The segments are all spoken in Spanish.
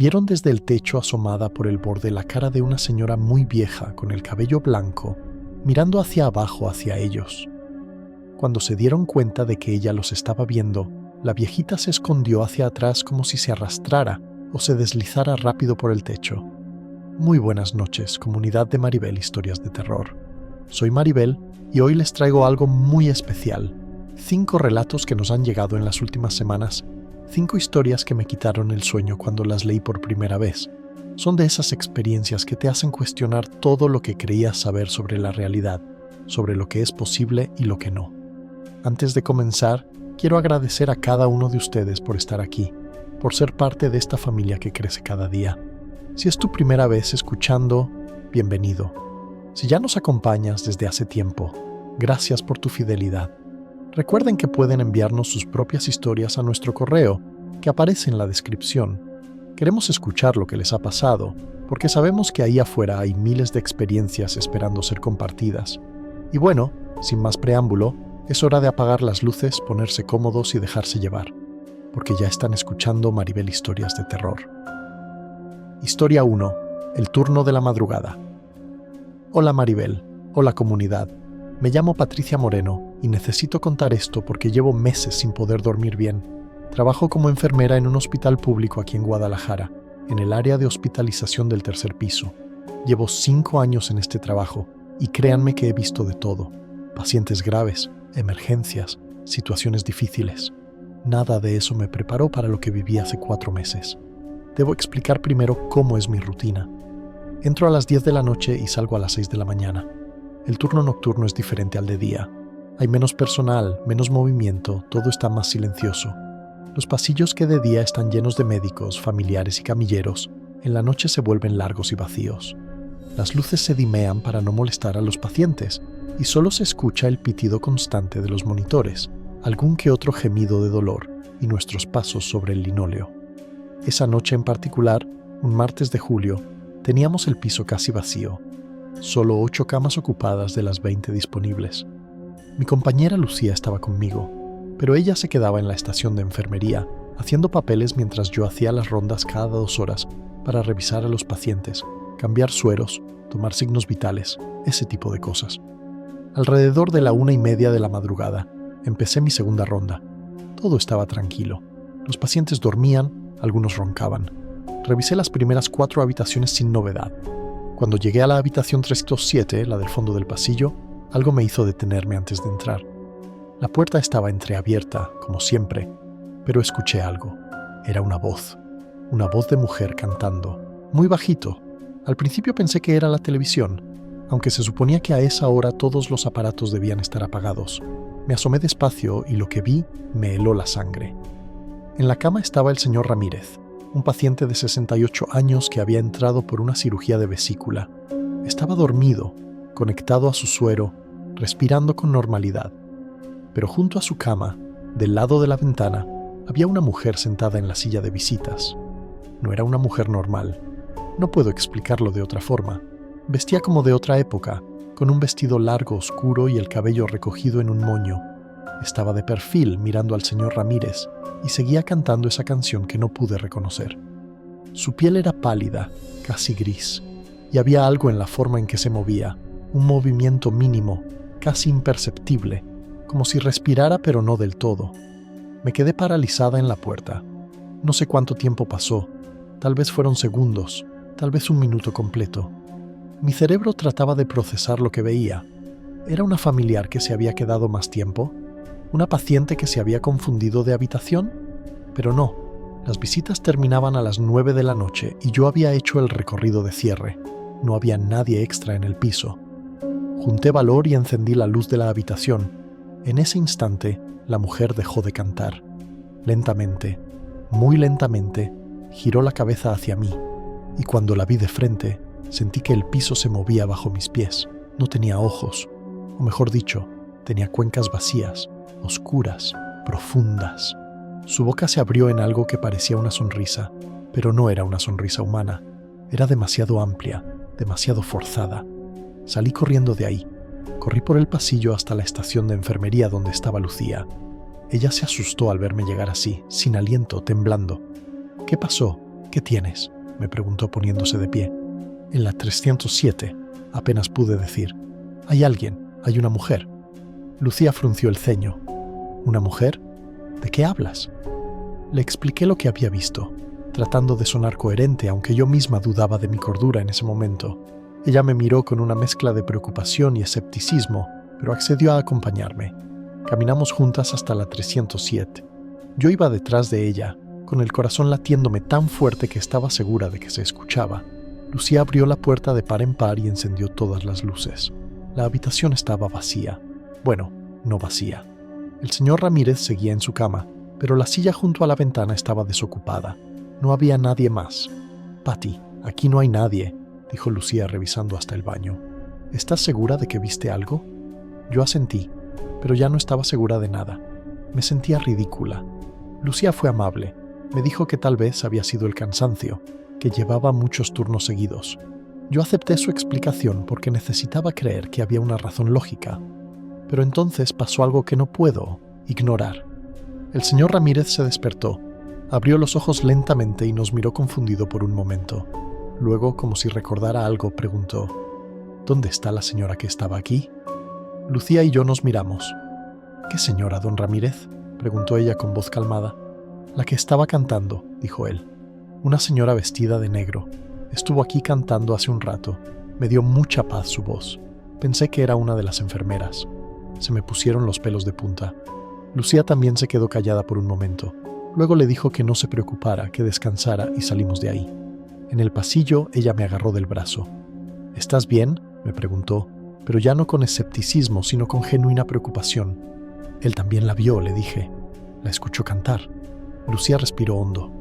Vieron desde el techo asomada por el borde la cara de una señora muy vieja con el cabello blanco, mirando hacia abajo hacia ellos. Cuando se dieron cuenta de que ella los estaba viendo, la viejita se escondió hacia atrás como si se arrastrara o se deslizara rápido por el techo. Muy buenas noches, comunidad de Maribel Historias de Terror. Soy Maribel y hoy les traigo algo muy especial. 5 relatos que nos han llegado en las últimas semanas. 5 historias que me quitaron el sueño cuando las leí por primera vez. Son de esas experiencias que te hacen cuestionar todo lo que creías saber sobre la realidad, sobre lo que es posible y lo que no. Antes de comenzar, quiero agradecer a cada uno de ustedes por estar aquí, por ser parte de esta familia que crece cada día. Si es tu primera vez escuchando, bienvenido. Si ya nos acompañas desde hace tiempo, gracias por tu fidelidad. Recuerden que pueden enviarnos sus propias historias a nuestro correo, que aparece en la descripción. Queremos escuchar lo que les ha pasado, porque sabemos que ahí afuera hay miles de experiencias esperando ser compartidas. Y bueno, sin más preámbulo, es hora de apagar las luces, ponerse cómodos y dejarse llevar, porque ya están escuchando Maribel Historias de Terror. Historia 1. El turno de la madrugada. Hola Maribel, hola comunidad. Me llamo Patricia Moreno y necesito contar esto porque llevo meses sin poder dormir bien. Trabajo como enfermera en un hospital público aquí en Guadalajara, en el área de hospitalización del 3er piso. Llevo 5 años en este trabajo y créanme que he visto de todo. Pacientes graves, emergencias, situaciones difíciles. Nada de eso me preparó para lo que viví hace 4 meses. Debo explicar primero cómo es mi rutina. Entro a las 10 de la noche y salgo a las 6 de la mañana. El turno nocturno es diferente al de día. Hay menos personal, menos movimiento, todo está más silencioso. Los pasillos que de día están llenos de médicos, familiares y camilleros, en la noche se vuelven largos y vacíos. Las luces se dimean para no molestar a los pacientes y solo se escucha el pitido constante de los monitores, algún que otro gemido de dolor y nuestros pasos sobre el linóleo. Esa noche en particular, un martes de julio, teníamos el piso casi vacío. Solo 8 camas ocupadas de las 20 disponibles. Mi compañera Lucía estaba conmigo, pero ella se quedaba en la estación de enfermería, haciendo papeles mientras yo hacía las rondas cada 2 horas para revisar a los pacientes, cambiar sueros, tomar signos vitales, ese tipo de cosas. Alrededor de la 1:30 de la madrugada, empecé mi segunda ronda. Todo estaba tranquilo. Los pacientes dormían, algunos roncaban. Revisé las primeras 4 habitaciones sin novedad. Cuando llegué a la habitación 307, la del fondo del pasillo, algo me hizo detenerme antes de entrar. La puerta estaba entreabierta, como siempre, pero escuché algo. Era una voz de mujer cantando, muy bajito. Al principio pensé que era la televisión, aunque se suponía que a esa hora todos los aparatos debían estar apagados. Me asomé despacio y lo que vi me heló la sangre. En la cama estaba el señor Ramírez, un paciente de 68 años que había entrado por una cirugía de vesícula. Estaba dormido, conectado a su suero, respirando con normalidad. Pero junto a su cama, del lado de la ventana, había una mujer sentada en la silla de visitas. No era una mujer normal. No puedo explicarlo de otra forma. Vestía como de otra época, con un vestido largo oscuro y el cabello recogido en un moño. Estaba de perfil mirando al señor Ramírez y seguía cantando esa canción que no pude reconocer. Su piel era pálida, casi gris, y había algo en la forma en que se movía, un movimiento mínimo, casi imperceptible, como si respirara pero no del todo. Me quedé paralizada en la puerta. No sé cuánto tiempo pasó, tal vez fueron segundos, tal vez un minuto completo. Mi cerebro trataba de procesar lo que veía. ¿Era una familiar que se había quedado más tiempo? ¿Una paciente que se había confundido de habitación? Pero no, las visitas terminaban a las 9 de la noche y yo había hecho el recorrido de cierre. No había nadie extra en el piso. Junté valor y encendí la luz de la habitación. En ese instante, la mujer dejó de cantar. Lentamente, muy lentamente, giró la cabeza hacia mí, y cuando la vi de frente, sentí que el piso se movía bajo mis pies. No tenía ojos, o mejor dicho, tenía cuencas vacías, oscuras, profundas. Su boca se abrió en algo que parecía una sonrisa, pero no era una sonrisa humana. Era demasiado amplia, demasiado forzada. Salí corriendo de ahí. Corrí por el pasillo hasta la estación de enfermería donde estaba Lucía. Ella se asustó al verme llegar así, sin aliento, temblando. ¿Qué pasó? ¿Qué tienes?, me preguntó poniéndose de pie. En la 307, apenas pude decir. Hay alguien, hay una mujer. Lucía frunció el ceño. ¿Una mujer? ¿De qué hablas? Le expliqué lo que había visto, tratando de sonar coherente, aunque yo misma dudaba de mi cordura en ese momento. Ella me miró con una mezcla de preocupación y escepticismo, pero accedió a acompañarme. Caminamos juntas hasta la 307. Yo iba detrás de ella, con el corazón latiéndome tan fuerte que estaba segura de que se escuchaba. Lucía abrió la puerta de par en par y encendió todas las luces. La habitación estaba vacía. Bueno, no vacía. El señor Ramírez seguía en su cama, pero la silla junto a la ventana estaba desocupada. No había nadie más. «Patty, aquí no hay nadie», dijo Lucía revisando hasta el baño. «¿Estás segura de que viste algo?» Yo asentí, pero ya no estaba segura de nada. Me sentía ridícula. Lucía fue amable. Me dijo que tal vez había sido el cansancio, que llevaba muchos turnos seguidos. Yo acepté su explicación porque necesitaba creer que había una razón lógica. Pero entonces pasó algo que no puedo ignorar. El señor Ramírez se despertó, abrió los ojos lentamente y nos miró confundido por un momento. Luego, como si recordara algo, preguntó: «¿Dónde está la señora que estaba aquí?» Lucía y yo nos miramos. «¿Qué señora, don Ramírez?», preguntó ella con voz calmada. «La que estaba cantando», dijo él. «Una señora vestida de negro. Estuvo aquí cantando hace un rato. Me dio mucha paz su voz. Pensé que era una de las enfermeras». Se me pusieron los pelos de punta. Lucía también se quedó callada por un momento. Luego le dijo que no se preocupara, que descansara, y salimos de ahí. En el pasillo ella me agarró del brazo. «¿Estás bien?», me preguntó, pero ya no con escepticismo, sino con genuina preocupación. «Él también la vio», le dije. «La escuchó cantar». Lucía respiró hondo.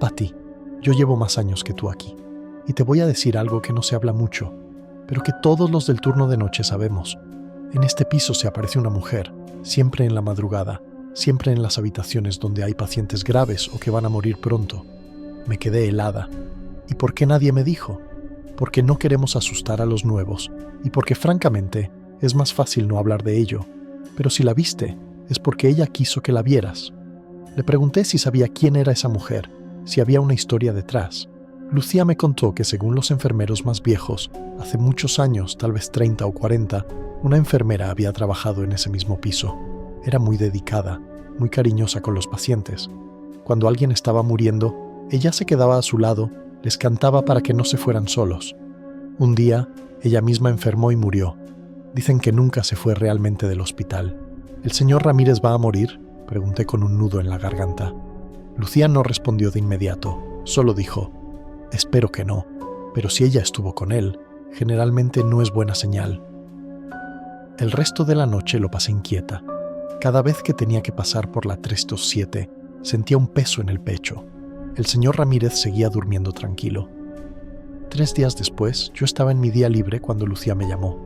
«Patty, yo llevo más años que tú aquí, y te voy a decir algo que no se habla mucho, pero que todos los del turno de noche sabemos. En este piso se aparece una mujer, siempre en la madrugada, siempre en las habitaciones donde hay pacientes graves o que van a morir pronto». Me quedé helada. ¿Y por qué nadie me dijo? Porque no queremos asustar a los nuevos, y porque francamente es más fácil no hablar de ello. Pero si la viste, es porque ella quiso que la vieras. Le pregunté si sabía quién era esa mujer, si había una historia detrás. Lucía me contó que según los enfermeros más viejos, hace muchos años, tal vez 30 o 40, una enfermera había trabajado en ese mismo piso. Era muy dedicada, muy cariñosa con los pacientes. Cuando alguien estaba muriendo, ella se quedaba a su lado, les cantaba para que no se fueran solos. Un día, ella misma enfermó y murió. Dicen que nunca se fue realmente del hospital. ¿El señor Ramírez va a morir?, pregunté con un nudo en la garganta. Lucía no respondió de inmediato, solo dijo: «Espero que no, pero si ella estuvo con él, generalmente no es buena señal». El resto de la noche lo pasé inquieta. Cada vez que tenía que pasar por la 307, sentía un peso en el pecho. El señor Ramírez seguía durmiendo tranquilo. 3 días después, yo estaba en mi día libre cuando Lucía me llamó.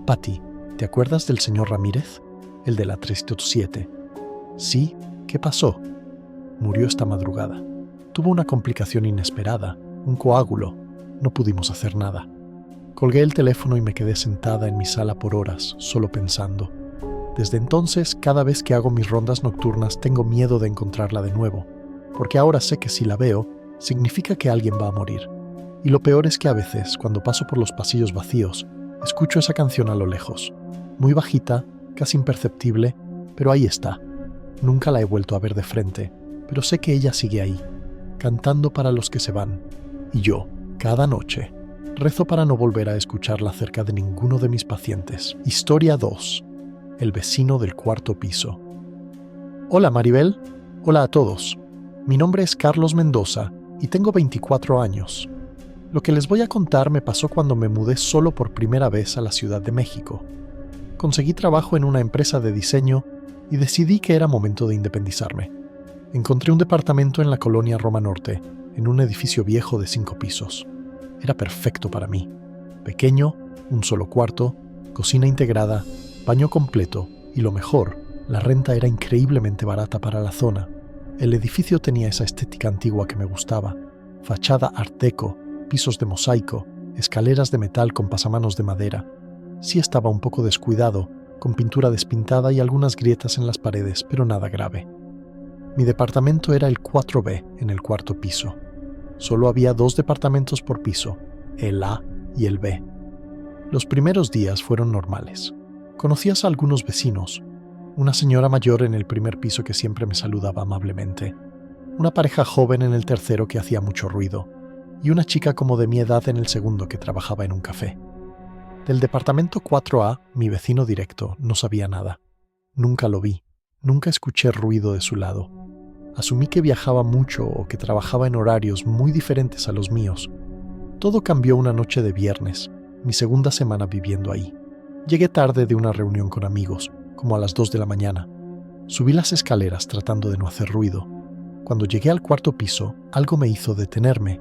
«Patty, ¿te acuerdas del señor Ramírez? El de la 307. «Sí, ¿qué pasó?» «Murió esta madrugada. Tuvo una complicación inesperada, un coágulo. No pudimos hacer nada». Colgué el teléfono y me quedé sentada en mi sala por horas, solo pensando. Desde entonces, cada vez que hago mis rondas nocturnas tengo miedo de encontrarla de nuevo, porque ahora sé que si la veo, significa que alguien va a morir. Y lo peor es que a veces, cuando paso por los pasillos vacíos, escucho esa canción a lo lejos. Muy bajita, casi imperceptible, pero ahí está. Nunca la he vuelto a ver de frente, pero sé que ella sigue ahí, cantando para los que se van. Y yo, cada noche, rezo para no volver a escucharla cerca de ninguno de mis pacientes. Historia 2. El vecino del cuarto piso. Hola Maribel. Hola a todos. Mi nombre es Carlos Mendoza y tengo 24 años. Lo que les voy a contar me pasó cuando me mudé solo por primera vez a la Ciudad de México. Conseguí trabajo en una empresa de diseño y decidí que era momento de independizarme. Encontré un departamento en la colonia Roma Norte, en un edificio viejo de 5 pisos. Era perfecto para mí. Pequeño, un solo cuarto, cocina integrada, baño completo y lo mejor, la renta era increíblemente barata para la zona. El edificio tenía esa estética antigua que me gustaba. Fachada art deco, pisos de mosaico, escaleras de metal con pasamanos de madera. Sí estaba un poco descuidado, con pintura despintada y algunas grietas en las paredes, pero nada grave. Mi departamento era el 4B, en el cuarto piso. Solo había 2 departamentos por piso, el A y el B. Los primeros días fueron normales. Conocías a algunos vecinos, una señora mayor en el primer piso que siempre me saludaba amablemente, una pareja joven en el tercero que hacía mucho ruido, y una chica como de mi edad en el segundo que trabajaba en un café. Del departamento 4A, mi vecino directo, no sabía nada. Nunca lo vi, nunca escuché ruido de su lado. Asumí que viajaba mucho o que trabajaba en horarios muy diferentes a los míos. Todo cambió una noche de viernes, mi segunda semana viviendo ahí. Llegué tarde de una reunión con amigos, como a las 2 de la mañana. Subí las escaleras tratando de no hacer ruido. Cuando llegué al 4.º piso, algo me hizo detenerme.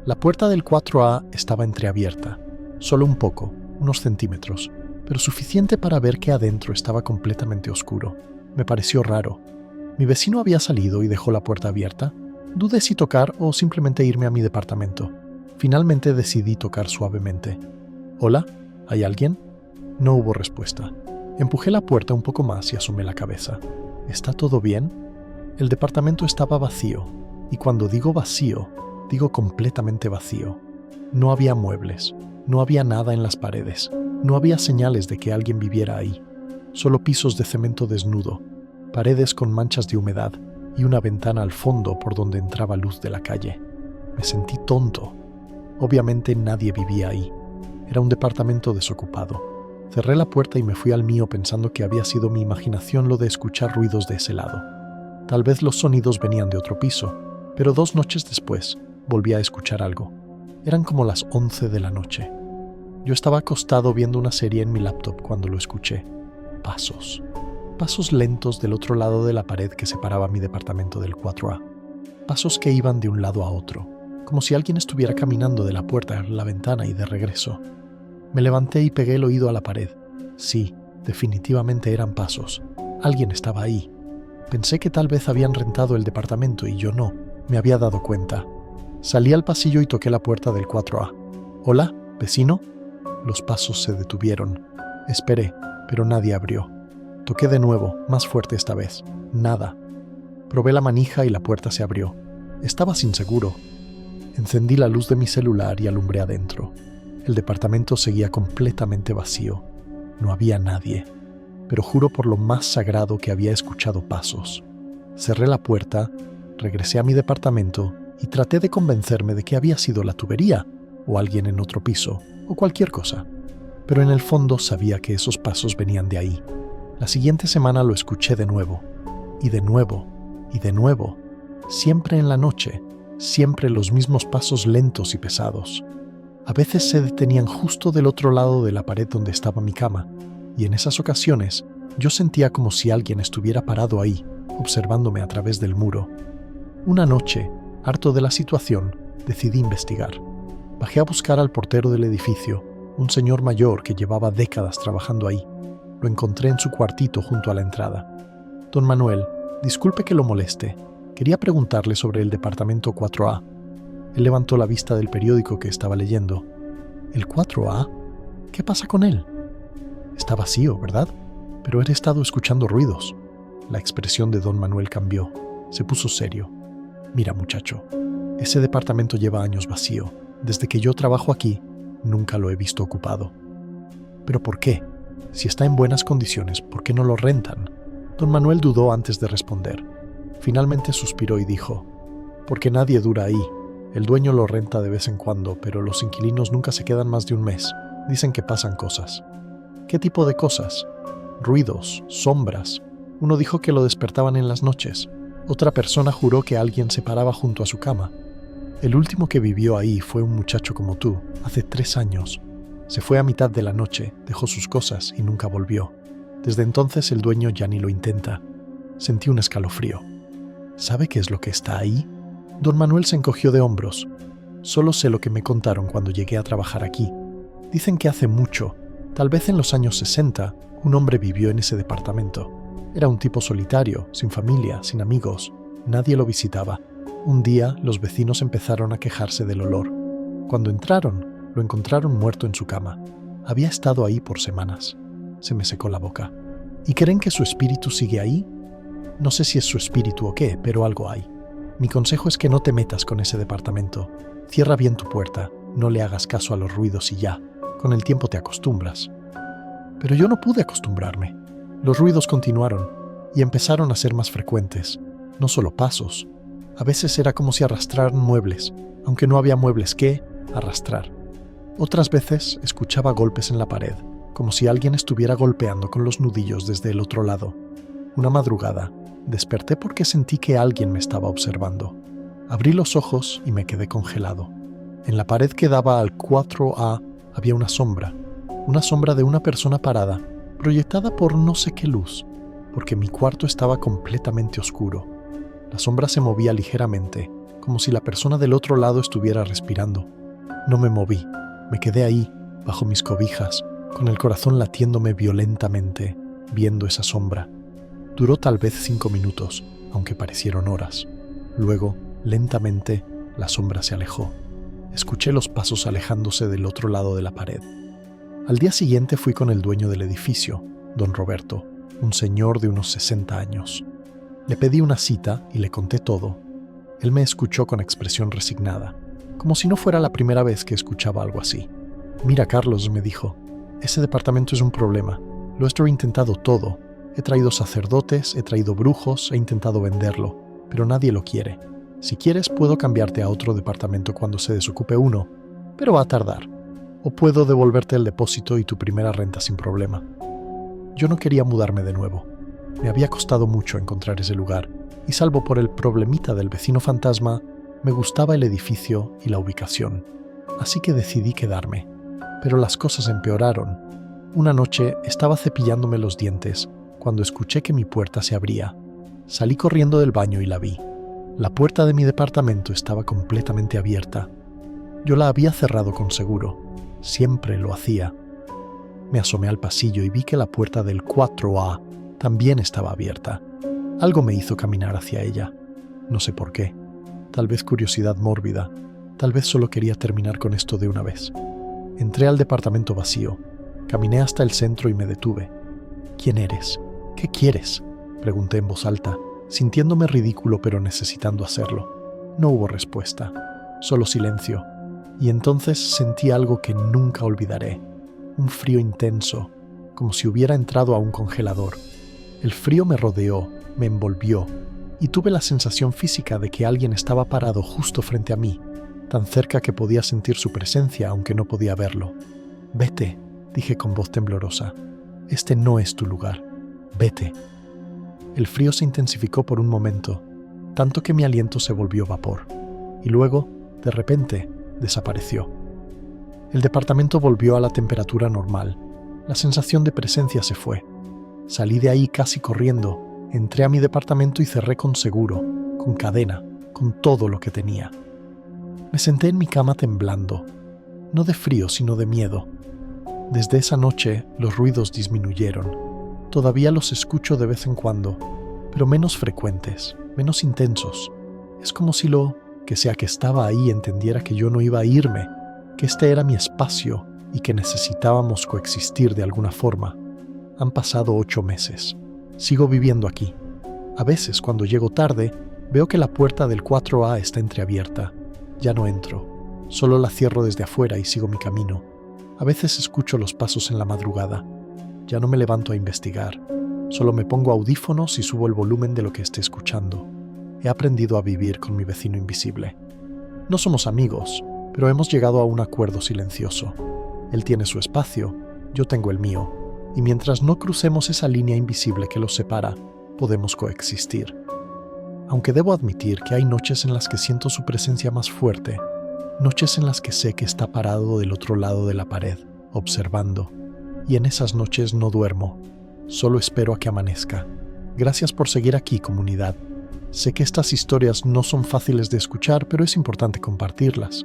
La puerta del 4A estaba entreabierta, solo un poco, unos centímetros, pero suficiente para ver que adentro estaba completamente oscuro. Me pareció raro. Mi vecino había salido y dejó la puerta abierta. Dudé si tocar o simplemente irme a mi departamento. Finalmente decidí tocar suavemente. ¿Hola? ¿Hay alguien? No hubo respuesta. Empujé la puerta un poco más y asomé la cabeza. ¿Está todo bien? El departamento estaba vacío, y cuando digo vacío, digo completamente vacío. No había muebles, no había nada en las paredes, no había señales de que alguien viviera ahí. Solo pisos de cemento desnudo, paredes con manchas de humedad y una ventana al fondo por donde entraba luz de la calle. Me sentí tonto. Obviamente nadie vivía ahí. Era un departamento desocupado. Cerré la puerta y me fui al mío pensando que había sido mi imaginación lo de escuchar ruidos de ese lado. Tal vez los sonidos venían de otro piso, pero 2 noches después volví a escuchar algo. Eran como las 11 de la noche. Yo estaba acostado viendo una serie en mi laptop cuando lo escuché. Pasos. Pasos lentos del otro lado de la pared que separaba mi departamento del 4A. Pasos que iban de un lado a otro, como si alguien estuviera caminando de la puerta a la ventana y de regreso. Me levanté y pegué el oído a la pared. Sí, definitivamente eran pasos. Alguien estaba ahí. Pensé que tal vez habían rentado el departamento y yo no. Me había dado cuenta. Salí al pasillo y toqué la puerta del 4A. ¿Hola, vecino? Los pasos se detuvieron. Esperé, pero nadie abrió. Toqué de nuevo, más fuerte esta vez. Nada. Probé la manija y la puerta se abrió. Estaba sin seguro. Encendí la luz de mi celular y alumbré adentro. El departamento seguía completamente vacío. No había nadie. Pero juro por lo más sagrado que había escuchado pasos. Cerré la puerta, regresé a mi departamento y traté de convencerme de que había sido la tubería, o alguien en otro piso, o cualquier cosa. Pero en el fondo sabía que esos pasos venían de ahí. La siguiente semana lo escuché de nuevo, y de nuevo, y de nuevo. Siempre en la noche, siempre los mismos pasos lentos y pesados. A veces se detenían justo del otro lado de la pared donde estaba mi cama, y en esas ocasiones yo sentía como si alguien estuviera parado ahí, observándome a través del muro. Una noche, harto de la situación, decidí investigar. Bajé a buscar al portero del edificio, un señor mayor que llevaba décadas trabajando ahí. Lo encontré en su cuartito junto a la entrada. Don Manuel, disculpe que lo moleste. Quería preguntarle sobre el departamento 4A. Él levantó la vista del periódico que estaba leyendo. ¿El 4A? ¿Qué pasa con él? Está vacío, ¿verdad? Pero he estado escuchando ruidos. La expresión de don Manuel cambió. Se puso serio. Mira, muchacho, ese departamento lleva años vacío. Desde que yo trabajo aquí, nunca lo he visto ocupado. ¿Pero por qué? Si está en buenas condiciones, ¿por qué no lo rentan? Don Manuel dudó antes de responder. Finalmente suspiró y dijo, porque nadie dura ahí. El dueño lo renta de vez en cuando, pero los inquilinos nunca se quedan más de un mes. Dicen que pasan cosas. ¿Qué tipo de cosas? Ruidos, sombras. Uno dijo que lo despertaban en las noches. Otra persona juró que alguien se paraba junto a su cama. El último que vivió ahí fue un muchacho como tú, hace 3 años. Se fue a mitad de la noche, dejó sus cosas y nunca volvió. Desde entonces el dueño ya ni lo intenta. Sentí un escalofrío. ¿Sabe qué es lo que está ahí? Don Manuel se encogió de hombros. Solo sé lo que me contaron cuando llegué a trabajar aquí. Dicen que hace mucho, tal vez en los años 60, un hombre vivió en ese departamento. Era un tipo solitario, sin familia, sin amigos. Nadie lo visitaba. Un día, los vecinos empezaron a quejarse del olor. Cuando entraron, lo encontraron muerto en su cama. Había estado ahí por semanas. Se me secó la boca. ¿Y creen que su espíritu sigue ahí? No sé si es su espíritu o qué, pero algo hay. Mi consejo es que no te metas con ese departamento. Cierra bien tu puerta, no le hagas caso a los ruidos y ya. Con el tiempo te acostumbras. Pero yo no pude acostumbrarme. Los ruidos continuaron y empezaron a ser más frecuentes. No solo pasos. A veces era como si arrastraran muebles, aunque no había muebles que arrastrar. Otras veces escuchaba golpes en la pared, como si alguien estuviera golpeando con los nudillos desde el otro lado. Una madrugada, desperté porque sentí que alguien me estaba observando. Abrí los ojos y me quedé congelado. En la pared que daba al 4A había una sombra de una persona parada, proyectada por no sé qué luz, porque mi cuarto estaba completamente oscuro. La sombra se movía ligeramente, como si la persona del otro lado estuviera respirando. No me moví, me quedé ahí, bajo mis cobijas, con el corazón latiéndome violentamente, viendo esa sombra. Duró tal vez 5 minutos, aunque parecieron horas. Luego, lentamente, la sombra se alejó. Escuché los pasos alejándose del otro lado de la pared. Al día siguiente fui con el dueño del edificio, don Roberto, un señor de unos 60 años. Le pedí una cita y le conté todo. Él me escuchó con expresión resignada, como si no fuera la primera vez que escuchaba algo así. «Mira, Carlos», me dijo, «ese departamento es un problema. Lo he intentado todo. He traído sacerdotes, he traído brujos, he intentado venderlo, pero nadie lo quiere. Si quieres, puedo cambiarte a otro departamento cuando se desocupe uno, pero va a tardar. O puedo devolverte el depósito y tu primera renta sin problema». Yo no quería mudarme de nuevo. Me había costado mucho encontrar ese lugar, y salvo por el problemita del vecino fantasma, me gustaba el edificio y la ubicación. Así que decidí quedarme. Pero las cosas empeoraron. Una noche estaba cepillándome los dientes cuando escuché que mi puerta se abría. Salí corriendo del baño y la vi. La puerta de mi departamento estaba completamente abierta. Yo la había cerrado con seguro. Siempre lo hacía. Me asomé al pasillo y vi que la puerta del 4A también estaba abierta. Algo me hizo caminar hacia ella. No sé por qué. Tal vez curiosidad mórbida. Tal vez solo quería terminar con esto de una vez. Entré al departamento vacío. Caminé hasta el centro y me detuve. «¿Quién eres? ¿Qué quieres?», pregunté en voz alta, sintiéndome ridículo pero necesitando hacerlo. No hubo respuesta, solo silencio. Y entonces sentí algo que nunca olvidaré. Un frío intenso, como si hubiera entrado a un congelador. El frío me rodeó, me envolvió, y tuve la sensación física de que alguien estaba parado justo frente a mí, tan cerca que podía sentir su presencia aunque no podía verlo. «Vete», dije con voz temblorosa. «Este no es tu lugar. Vete». El frío se intensificó por un momento, tanto que mi aliento se volvió vapor, y luego, de repente, desapareció. El departamento volvió a la temperatura normal. La sensación de presencia se fue. Salí de ahí casi corriendo, entré a mi departamento y cerré con seguro, con cadena, con todo lo que tenía. Me senté en mi cama temblando, no de frío sino de miedo. Desde esa noche los ruidos disminuyeron. Todavía los escucho de vez en cuando, pero menos frecuentes, menos intensos. Es como si lo que sea que estaba ahí entendiera que yo no iba a irme, que este era mi espacio y que necesitábamos coexistir de alguna forma. Han pasado 8 meses. Sigo viviendo aquí. A veces, cuando llego tarde, veo que la puerta del 4A está entreabierta. Ya no entro. Solo la cierro desde afuera y sigo mi camino. A veces escucho los pasos en la madrugada. Ya no me levanto a investigar. Solo me pongo audífonos y subo el volumen de lo que esté escuchando. He aprendido a vivir con mi vecino invisible. No somos amigos, pero hemos llegado a un acuerdo silencioso. Él tiene su espacio, yo tengo el mío, y mientras no crucemos esa línea invisible que los separa, podemos coexistir. Aunque debo admitir que hay noches en las que siento su presencia más fuerte, noches en las que sé que está parado del otro lado de la pared, observando, y en esas noches no duermo, solo espero a que amanezca. Gracias por seguir aquí, comunidad. Sé que estas historias no son fáciles de escuchar, pero es importante compartirlas.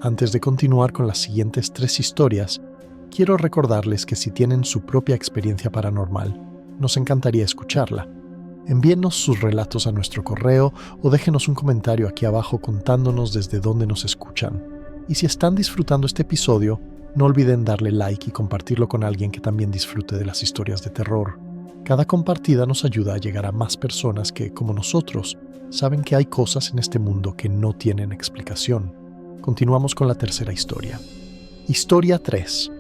Antes de continuar con las siguientes 3 historias, quiero recordarles que si tienen su propia experiencia paranormal, nos encantaría escucharla. Envíennos sus relatos a nuestro correo o déjenos un comentario aquí abajo contándonos desde dónde nos escuchan. Y si están disfrutando este episodio, no olviden darle like y compartirlo con alguien que también disfrute de las historias de terror. Cada compartida nos ayuda a llegar a más personas que, como nosotros, saben que hay cosas en este mundo que no tienen explicación. Continuamos con la tercera historia. Historia 3.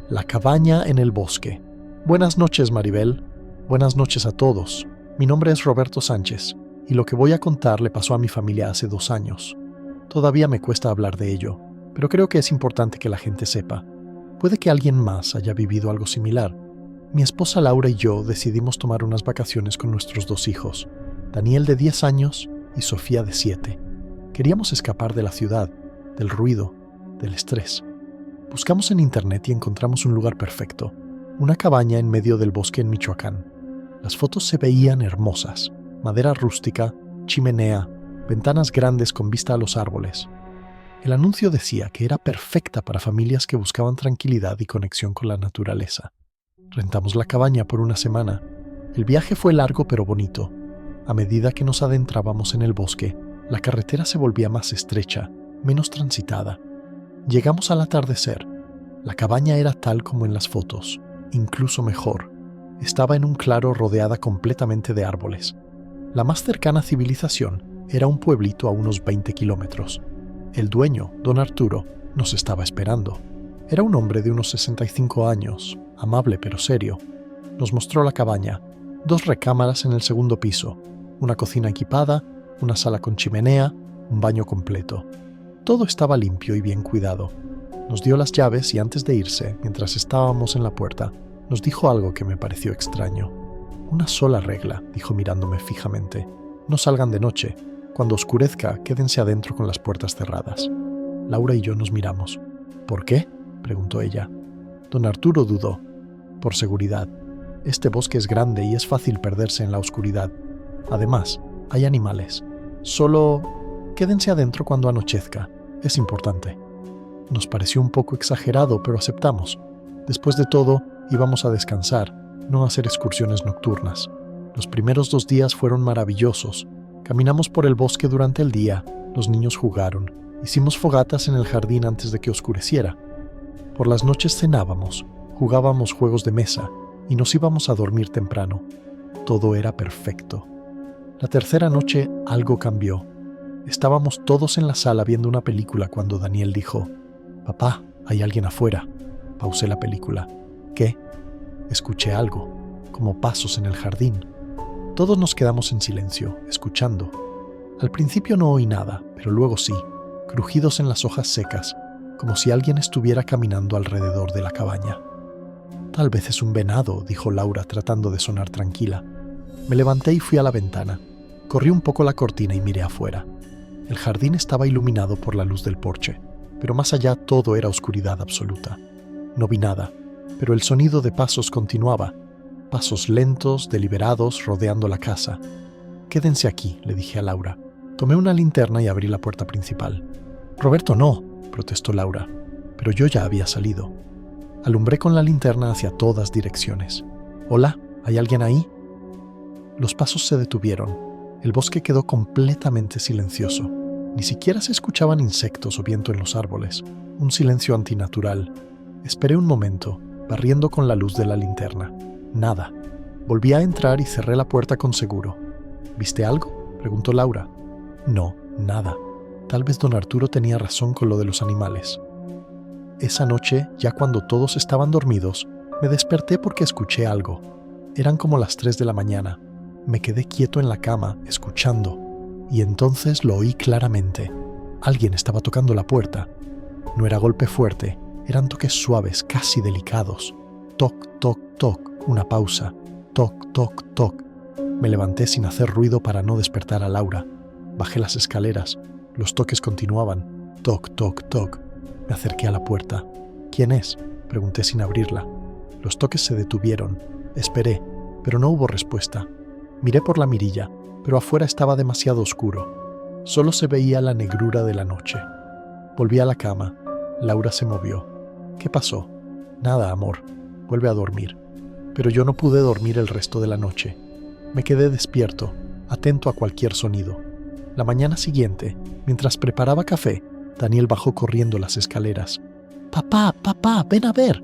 La cabaña en el bosque. Buenas noches, Maribel. Buenas noches a todos. Mi nombre es Roberto Sánchez, y lo que voy a contar le pasó a mi familia hace 2 años. Todavía me cuesta hablar de ello, pero creo que es importante que la gente sepa. Puede que alguien más haya vivido algo similar. Mi esposa Laura y yo decidimos tomar unas vacaciones con nuestros 2 hijos, Daniel de 10 años y Sofía de 7. Queríamos escapar de la ciudad, del ruido, del estrés. Buscamos en internet y encontramos un lugar perfecto, una cabaña en medio del bosque en Michoacán. Las fotos se veían hermosas, madera rústica, chimenea, ventanas grandes con vista a los árboles. El anuncio decía que era perfecta para familias que buscaban tranquilidad y conexión con la naturaleza. Rentamos la cabaña por 1 semana. El viaje fue largo pero bonito. A medida que nos adentrábamos en el bosque, la carretera se volvía más estrecha, menos transitada. Llegamos al atardecer. La cabaña era tal como en las fotos, incluso mejor. Estaba en un claro rodeada completamente de árboles. La más cercana civilización era un pueblito a unos 20 kilómetros. El dueño, don Arturo, nos estaba esperando. Era un hombre de unos 65 años, amable pero serio. Nos mostró la cabaña, 2 recámaras en el segundo piso, una cocina equipada, una sala con chimenea, un baño completo. Todo estaba limpio y bien cuidado. Nos dio las llaves y antes de irse, mientras estábamos en la puerta, nos dijo algo que me pareció extraño. Una sola regla, dijo mirándome fijamente. No salgan de noche. Cuando oscurezca, quédense adentro con las puertas cerradas. Laura y yo nos miramos. ¿Por qué?, preguntó ella. Don Arturo dudó. Por seguridad. Este bosque es grande y es fácil perderse en la oscuridad. Además, hay animales. Solo quédense adentro cuando anochezca. Es importante. Nos pareció un poco exagerado, pero aceptamos. Después de todo, íbamos a descansar, no a hacer excursiones nocturnas. Los primeros 2 días fueron maravillosos. Caminamos por el bosque durante el día, los niños jugaron, hicimos fogatas en el jardín antes de que oscureciera. Por las noches cenábamos, jugábamos juegos de mesa y nos íbamos a dormir temprano. Todo era perfecto. La tercera noche algo cambió. Estábamos todos en la sala viendo una película cuando Daniel dijo: «Papá, hay alguien afuera». Pausé la película. ¿Qué? Escuché algo, como pasos en el jardín. Todos nos quedamos en silencio, escuchando. Al principio no oí nada, pero luego sí, crujidos en las hojas secas, como si alguien estuviera caminando alrededor de la cabaña. «Tal vez es un venado», dijo Laura tratando de sonar tranquila. Me levanté y fui a la ventana. Corrí un poco la cortina y miré afuera. El jardín estaba iluminado por la luz del porche, pero más allá todo era oscuridad absoluta. No vi nada, pero el sonido de pasos continuaba. Pasos lentos, deliberados, rodeando la casa. «Quédense aquí», le dije a Laura. Tomé una linterna y abrí la puerta principal. «Roberto, no», protestó Laura, pero yo ya había salido. Alumbré con la linterna hacia todas direcciones. «Hola, ¿hay alguien ahí?» Los pasos se detuvieron. El bosque quedó completamente silencioso. Ni siquiera se escuchaban insectos o viento en los árboles. Un silencio antinatural. Esperé un momento, barriendo con la luz de la linterna. Nada. Volví a entrar y cerré la puerta con seguro. «¿Viste algo?», preguntó Laura. «No, nada. Tal vez don Arturo tenía razón con lo de los animales». Esa noche, ya cuando todos estaban dormidos, me desperté porque escuché algo. Eran como las 3 de la mañana. Me quedé quieto en la cama, escuchando, y entonces lo oí claramente. Alguien estaba tocando la puerta. No era golpe fuerte, eran toques suaves, casi delicados. Toc, toc, toc, una pausa. Toc, toc, toc. Me levanté sin hacer ruido para no despertar a Laura. Bajé las escaleras. Los toques continuaban. Toc, toc, toc. Me acerqué a la puerta. «¿Quién es?», pregunté sin abrirla. Los toques se detuvieron. Esperé, pero no hubo respuesta. Miré por la mirilla, pero afuera estaba demasiado oscuro. Solo se veía la negrura de la noche. Volví a la cama. Laura se movió. «¿Qué pasó?». «Nada, amor. Vuelve a dormir». Pero yo no pude dormir el resto de la noche. Me quedé despierto, atento a cualquier sonido. La mañana siguiente, mientras preparaba café, Daniel bajó corriendo las escaleras. «Papá, papá, ven a ver».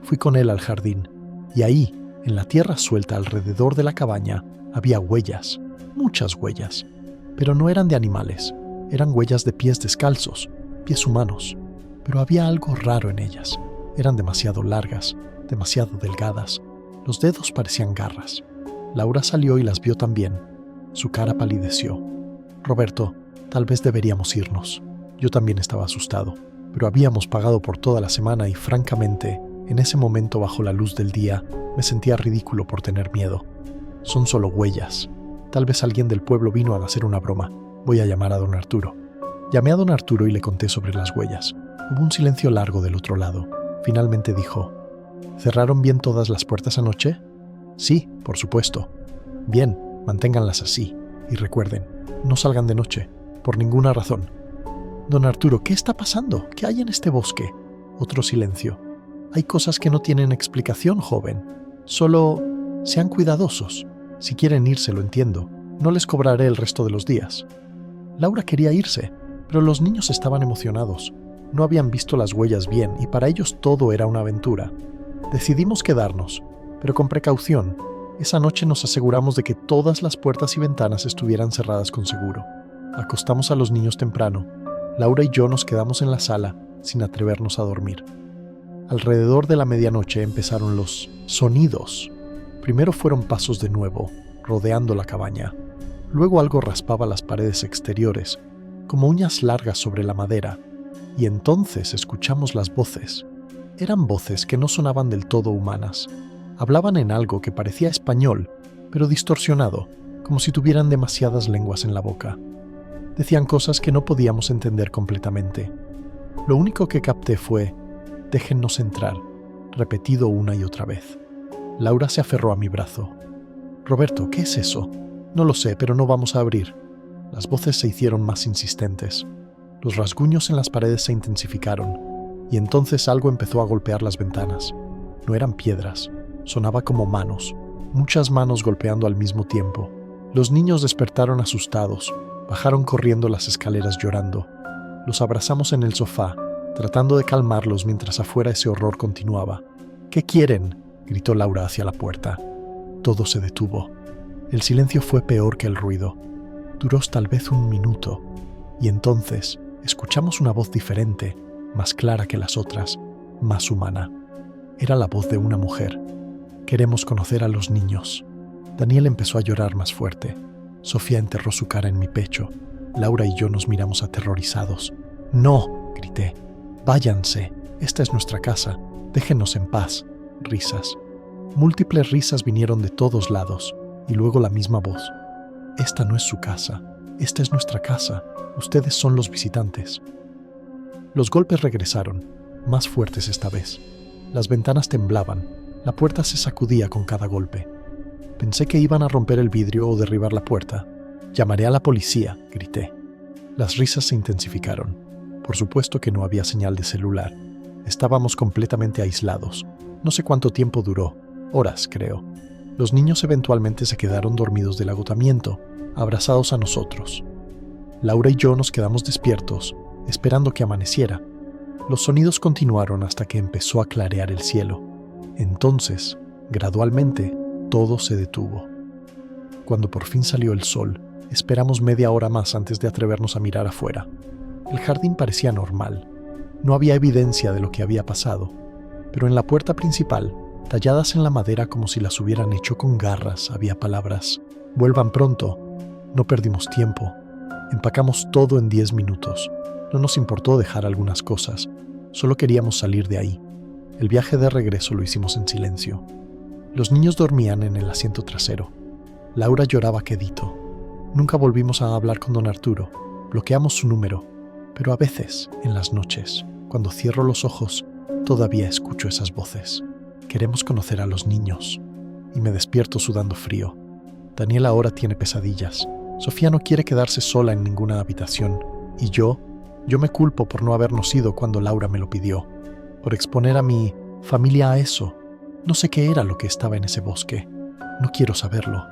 Fui con él al jardín, y ahí, En la tierra suelta alrededor de la cabaña había huellas, muchas huellas, pero no eran de animales, eran huellas de pies descalzos, pies humanos, pero había algo raro en ellas. Eran demasiado largas, demasiado delgadas. Los dedos parecían garras. Laura salió y las vio también. Su cara palideció. Roberto, tal vez deberíamos irnos. Yo también estaba asustado, pero habíamos pagado por toda la semana y francamente, en ese momento bajo la luz del día, me sentía ridículo por tener miedo. Son solo huellas. Tal vez alguien del pueblo vino a hacer una broma. Voy a llamar a don Arturo. Llamé a don Arturo y le conté sobre las huellas. Hubo un silencio largo del otro lado. Finalmente dijo, ¿cerraron bien todas las puertas anoche? Sí, por supuesto. Bien, manténganlas así. Y recuerden, no salgan de noche, por ninguna razón. Don Arturo, ¿qué está pasando? ¿Qué hay en este bosque? Otro silencio. Hay cosas que no tienen explicación, joven. Solo sean cuidadosos. Si quieren irse, lo entiendo. No les cobraré el resto de los días. Laura quería irse, pero los niños estaban emocionados. No habían visto las huellas bien y para ellos todo era una aventura. Decidimos quedarnos, pero con precaución. Esa noche nos aseguramos de que todas las puertas y ventanas estuvieran cerradas con seguro. Acostamos a los niños temprano. Laura y yo nos quedamos en la sala, sin atrevernos a dormir. Alrededor de la medianoche empezaron los sonidos. Primero fueron pasos de nuevo, rodeando la cabaña. Luego algo raspaba las paredes exteriores, como uñas largas sobre la madera. Y entonces escuchamos las voces. Eran voces que no sonaban del todo humanas. Hablaban en algo que parecía español, pero distorsionado, como si tuvieran demasiadas lenguas en la boca. Decían cosas que no podíamos entender completamente. Lo único que capté fue, déjennos entrar, repetido una y otra vez. Laura se aferró a mi brazo. Roberto, ¿qué es eso? No lo sé, pero no vamos a abrir. Las voces se hicieron más insistentes. Los rasguños en las paredes se intensificaron, y entonces algo empezó a golpear las ventanas. No eran piedras, sonaba como manos, muchas manos golpeando al mismo tiempo. Los niños despertaron asustados, bajaron corriendo las escaleras llorando. Los abrazamos en el sofá, tratando de calmarlos mientras afuera ese horror continuaba. ¿Qué quieren?, gritó Laura hacia la puerta. Todo se detuvo. El silencio fue peor que el ruido. Duró tal vez un minuto, y entonces escuchamos una voz diferente, más clara que las otras, más humana. Era la voz de una mujer. Queremos conocer a los niños. Daniel empezó a llorar más fuerte. Sofía enterró su cara en mi pecho. Laura y yo nos miramos aterrorizados. ¡No!, grité. ¡Váyanse! Esta es nuestra casa. Déjenos en paz. Risas. Múltiples risas vinieron de todos lados, y luego la misma voz. Esta no es su casa. Esta es nuestra casa. Ustedes son los visitantes. Los golpes regresaron, más fuertes esta vez. Las ventanas temblaban. La puerta se sacudía con cada golpe. Pensé que iban a romper el vidrio o derribar la puerta. Llamaré a la policía, grité. Las risas se intensificaron. Por supuesto que no había señal de celular. Estábamos completamente aislados. No sé cuánto tiempo duró. Horas, creo. Los niños eventualmente se quedaron dormidos del agotamiento, abrazados a nosotros. Laura y yo nos quedamos despiertos, esperando que amaneciera. Los sonidos continuaron hasta que empezó a clarear el cielo. Entonces, gradualmente, todo se detuvo. Cuando por fin salió el sol, esperamos media hora más antes de atrevernos a mirar afuera. El jardín parecía normal. No había evidencia de lo que había pasado, pero en la puerta principal, talladas en la madera como si las hubieran hecho con garras, había palabras. «Vuelvan pronto». No perdimos tiempo. Empacamos todo en 10 minutos. No nos importó dejar algunas cosas. Solo queríamos salir de ahí. El viaje de regreso lo hicimos en silencio. Los niños dormían en el asiento trasero. Laura lloraba quedito. Nunca volvimos a hablar con don Arturo. Bloqueamos su número. Pero a veces, en las noches, cuando cierro los ojos, todavía escucho esas voces. Queremos conocer a los niños. Y me despierto sudando frío. Daniel ahora tiene pesadillas. Sofía no quiere quedarse sola en ninguna habitación. Y yo me culpo por no habernos ido cuando Laura me lo pidió. Por exponer a mi familia a eso. No sé qué era lo que estaba en ese bosque. No quiero saberlo.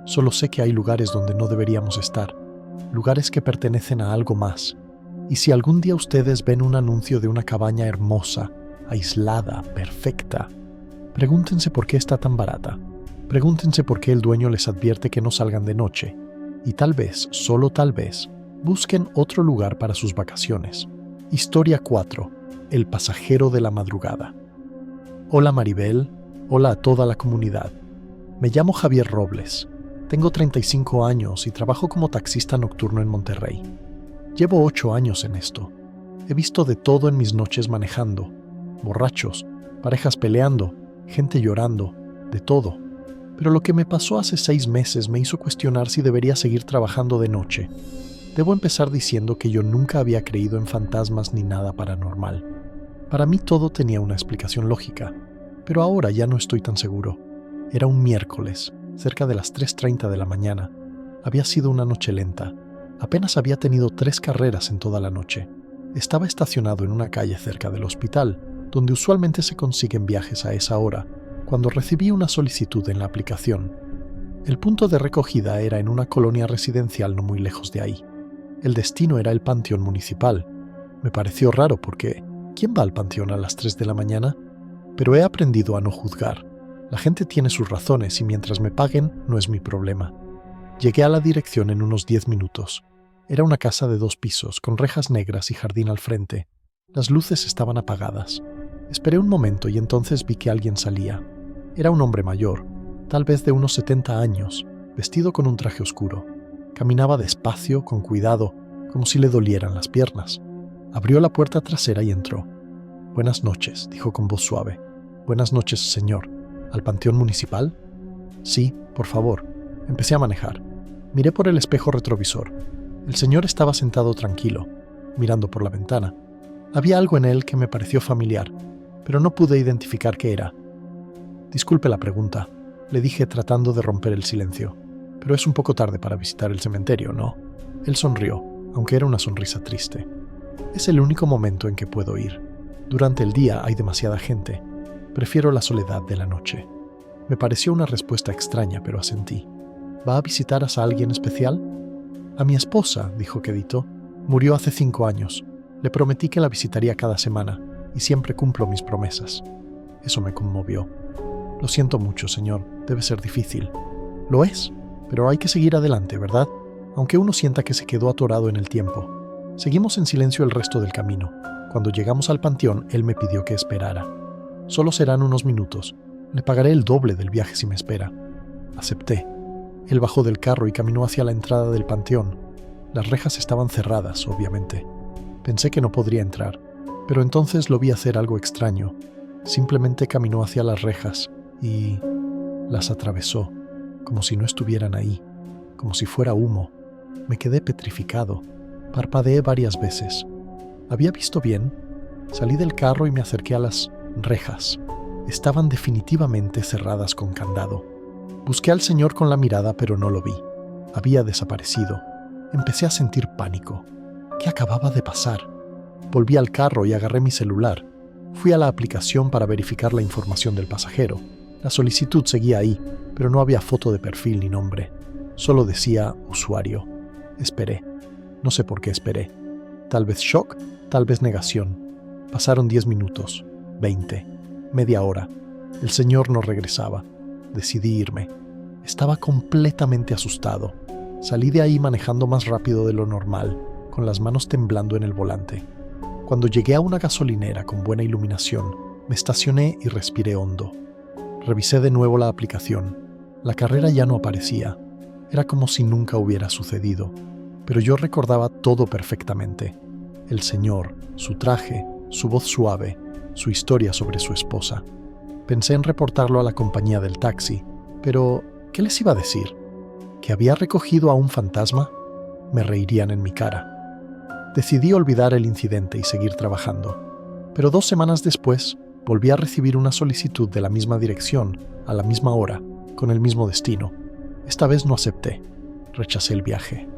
Solo sé que hay lugares donde no deberíamos estar. Lugares que pertenecen a algo más. Y si algún día ustedes ven un anuncio de una cabaña hermosa, aislada, perfecta, Pregúntense por qué está tan barata. Pregúntense por qué el dueño les advierte que no salgan de noche. Y tal vez, solo tal vez, busquen otro lugar para sus vacaciones. Historia 4. El pasajero de la madrugada. Hola Maribel, hola a toda la comunidad. Me llamo Javier Robles. Tengo 35 años y trabajo como taxista nocturno en Monterrey. Llevo 8 años en esto. He visto de todo en mis noches manejando. Borrachos, parejas peleando, gente llorando, de todo. Pero lo que me pasó hace 6 meses me hizo cuestionar si debería seguir trabajando de noche. Debo empezar diciendo que yo nunca había creído en fantasmas ni nada paranormal. Para mí todo tenía una explicación lógica, pero ahora ya no estoy tan seguro. Era un miércoles, cerca de las 3:30 de la mañana. Había sido una noche lenta. Apenas había tenido 3 carreras en toda la noche. Estaba estacionado en una calle cerca del hospital, donde usualmente se consiguen viajes a esa hora, cuando recibí una solicitud en la aplicación. El punto de recogida era en una colonia residencial no muy lejos de ahí. El destino era el panteón municipal. Me pareció raro porque ¿quién va al panteón a las 3 de la mañana? Pero he aprendido a no juzgar. La gente tiene sus razones y mientras me paguen no es mi problema. Llegué a la dirección en unos 10 minutos. Era una casa de 2 pisos, con rejas negras y jardín al frente. Las luces estaban apagadas. Esperé un momento y entonces vi que alguien salía. Era un hombre mayor, tal vez de unos 70 años, vestido con un traje oscuro. Caminaba despacio, con cuidado, como si le dolieran las piernas. Abrió la puerta trasera y entró. «Buenas noches», dijo con voz suave. «Buenas noches, señor. ¿Al panteón municipal?» «Sí, por favor». Empecé a manejar. Miré por el espejo retrovisor. El señor estaba sentado tranquilo, mirando por la ventana. Había algo en él que me pareció familiar, pero no pude identificar qué era. «Disculpe la pregunta», le dije tratando de romper el silencio. «Pero es un poco tarde para visitar el cementerio, ¿no?» Él sonrió, aunque era una sonrisa triste. «Es el único momento en que puedo ir. Durante el día hay demasiada gente. Prefiero la soledad de la noche». Me pareció una respuesta extraña, pero asentí. «¿Va a visitar a alguien especial?» «A mi esposa», dijo quedito. «Murió hace 5 años. Le prometí que la visitaría cada semana, y siempre cumplo mis promesas». Eso me conmovió. «Lo siento mucho, señor. Debe ser difícil». «Lo es, pero hay que seguir adelante, ¿verdad? Aunque uno sienta que se quedó atorado en el tiempo». Seguimos en silencio el resto del camino. Cuando llegamos al panteón, él me pidió que esperara. «Solo serán unos minutos. Le pagaré el doble del viaje si me espera». Acepté. Él bajó del carro y caminó hacia la entrada del panteón. Las rejas estaban cerradas, obviamente. Pensé que no podría entrar, pero entonces lo vi hacer algo extraño. Simplemente caminó hacia las rejas y las atravesó, como si no estuvieran ahí, como si fuera humo. Me quedé petrificado. Parpadeé varias veces. ¿Había visto bien? Salí del carro y me acerqué a las rejas. Estaban definitivamente cerradas con candado. Busqué al señor con la mirada, pero no lo vi. Había desaparecido. Empecé a sentir pánico. ¿Qué acababa de pasar? Volví al carro y agarré mi celular. Fui a la aplicación para verificar la información del pasajero. La solicitud seguía ahí, pero no había foto de perfil ni nombre. Solo decía usuario. Esperé. No sé por qué esperé. Tal vez shock, tal vez negación. Pasaron 10 minutos, 20, media hora. El señor no regresaba. Decidí irme. Estaba completamente asustado. Salí de ahí manejando más rápido de lo normal, con las manos temblando en el volante. Cuando llegué a una gasolinera con buena iluminación, me estacioné y respiré hondo. Revisé de nuevo la aplicación. La carrera ya no aparecía. Era como si nunca hubiera sucedido. Pero yo recordaba todo perfectamente. El señor, su traje, su voz suave, su historia sobre su esposa. Pensé en reportarlo a la compañía del taxi, pero ¿qué les iba a decir? ¿Que había recogido a un fantasma? Me reirían en mi cara. Decidí olvidar el incidente y seguir trabajando. Pero 2 semanas después, volví a recibir una solicitud de la misma dirección, a la misma hora, con el mismo destino. Esta vez no acepté. Rechacé el viaje.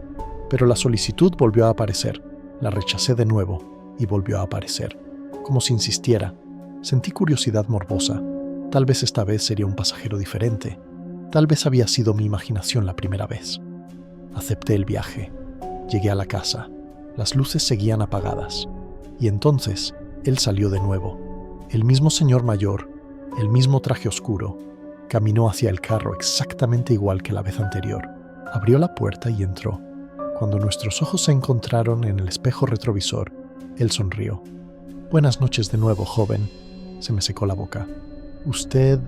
Pero la solicitud volvió a aparecer. La rechacé de nuevo y volvió a aparecer. Como si insistiera. Sentí curiosidad morbosa. Tal vez esta vez sería un pasajero diferente. Tal vez había sido mi imaginación la primera vez. Acepté el viaje. Llegué a la casa. Las luces seguían apagadas. Y entonces, él salió de nuevo. El mismo señor mayor, el mismo traje oscuro. Caminó hacia el carro exactamente igual que la vez anterior. Abrió la puerta y entró. Cuando nuestros ojos se encontraron en el espejo retrovisor, él sonrió. «Buenas noches de nuevo, joven». Se me secó la boca. ¿Usted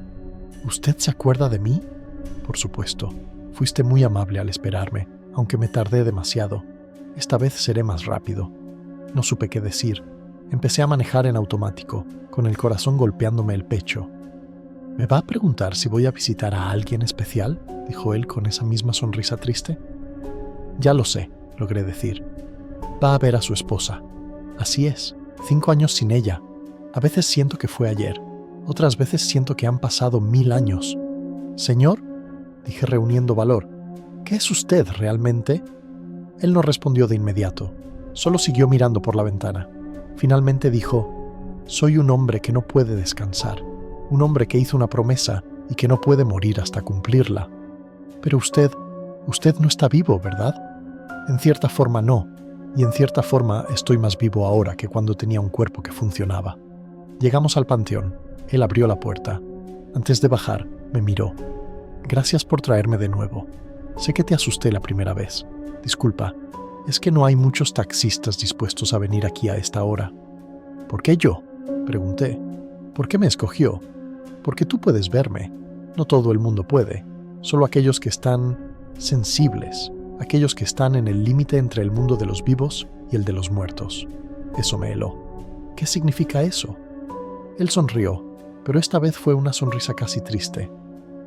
se acuerda de mí? Por supuesto. Fuiste muy amable al esperarme, aunque me tardé demasiado. Esta vez seré más rápido. No supe qué decir. Empecé a manejar en automático, con el corazón golpeándome el pecho. «¿Me va a preguntar si voy a visitar a alguien especial?», dijo él con esa misma sonrisa triste. «Ya lo sé», logré decir. «Va a ver a su esposa». «Así es, 5 años sin ella. A veces siento que fue ayer. Otras veces siento que han pasado 1000 años». «Señor», dije reuniendo valor, «¿qué es usted realmente?». Él no respondió de inmediato. Solo siguió mirando por la ventana. Finalmente dijo: «Soy un hombre que no puede descansar. Un hombre que hizo una promesa y que no puede morir hasta cumplirla». «Pero usted no está vivo, ¿verdad?». «En cierta forma no, y en cierta forma estoy más vivo ahora que cuando tenía un cuerpo que funcionaba». Llegamos al panteón. Él abrió la puerta. Antes de bajar, me miró. «Gracias por traerme de nuevo. Sé que te asusté la primera vez. Disculpa, es que no hay muchos taxistas dispuestos a venir aquí a esta hora». «¿Por qué yo?», pregunté. «¿Por qué me escogió?». «Porque tú puedes verme. No todo el mundo puede. Solo aquellos que están sensibles, aquellos que están en el límite entre el mundo de los vivos y el de los muertos». Eso me heló. «¿Qué significa eso?». Él sonrió, pero esta vez fue una sonrisa casi triste.